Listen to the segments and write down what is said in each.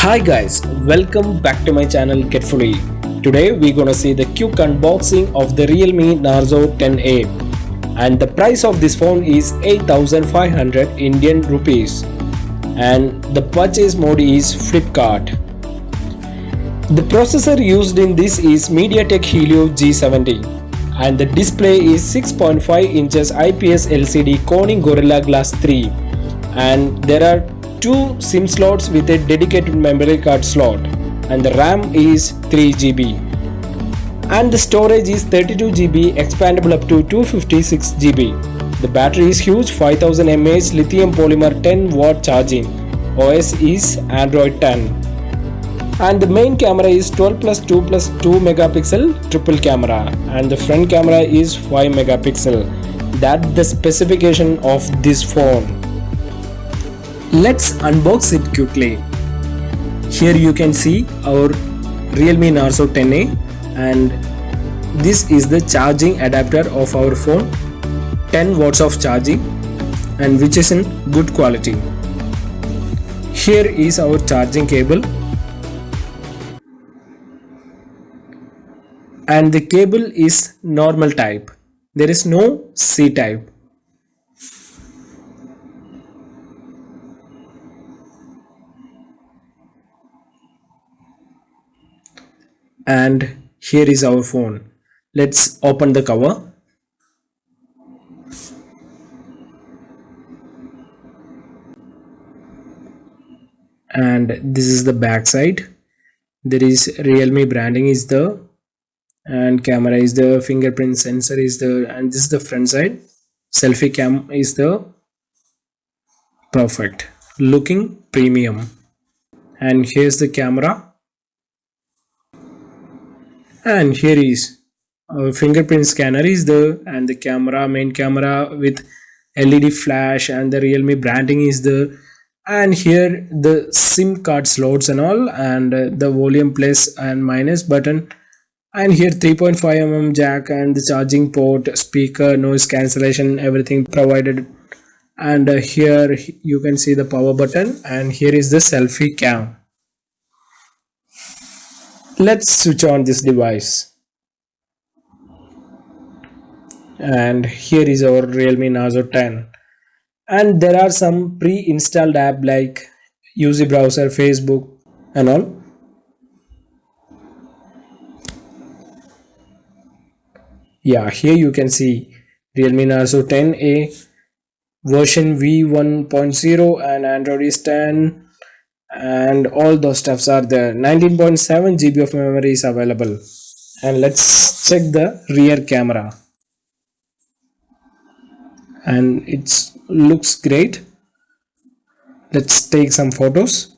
Hi guys, welcome back to my channel Carefully. Today we're gonna see the quick unboxing of the Realme Narzo 10A, and the price of this phone is 8500 Indian rupees, and the purchase mode is Flipkart. The processor used in this is MediaTek Helio G70, and the display is 6.5 inches IPS LCD Corning Gorilla Glass 3, and there are two SIM slots with a dedicated memory card slot, and the RAM is 3 GB, and the storage is 32 GB expandable up to 256 GB. The battery is huge, 5000 mAh lithium polymer 10-watt charging. OS is Android 10, and the main camera is 12+2+2 megapixel triple camera, and the front camera is 5 megapixel. That's the specification of this phone. Let's unbox it quickly. Here you can see our Realme Narzo 10A, and this is the charging adapter of our phone, 10 watts of charging, and which is in good quality. Here is our charging cable, and the cable is normal type. There is no C type. And here is our phone. Let's open the cover. And this is the back side. There is Realme branding is there, and camera is the fingerprint sensor is there, and this is the front side. Selfie cam is the perfect looking premium, and here's the camera. And here is our fingerprint scanner is there, and the camera, main camera with LED flash, and the Realme branding is there, and here the SIM card slots and all, and the volume plus and minus button, and here 3.5 mm jack, and the charging port, speaker, noise cancellation, everything provided, and here you can see the power button, and here is the selfie cam. Let's switch on this device, and here is our Realme Narzo 10, and there are some pre-installed app like UC browser, Facebook and all. Yeah, here you can see Realme Narzo 10A version v1.0, and Android is 10, and all those stuffs are there. 19.7 GB of memory is available. And let's check the rear camera, and it looks great. Let's take some photos.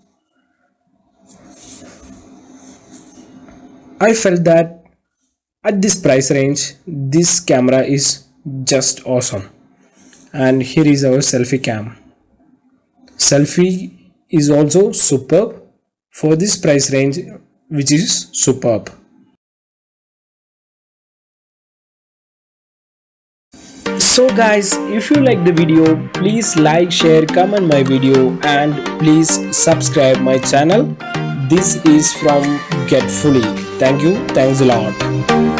I felt that at this price range this camera is just awesome. And here is our selfie cam. Selfie is also superb for this price range, which is superb. So guys, if you like the video, please like, share, comment my video, and please subscribe my channel. This is from Get Fully. Thank you. Thanks a lot.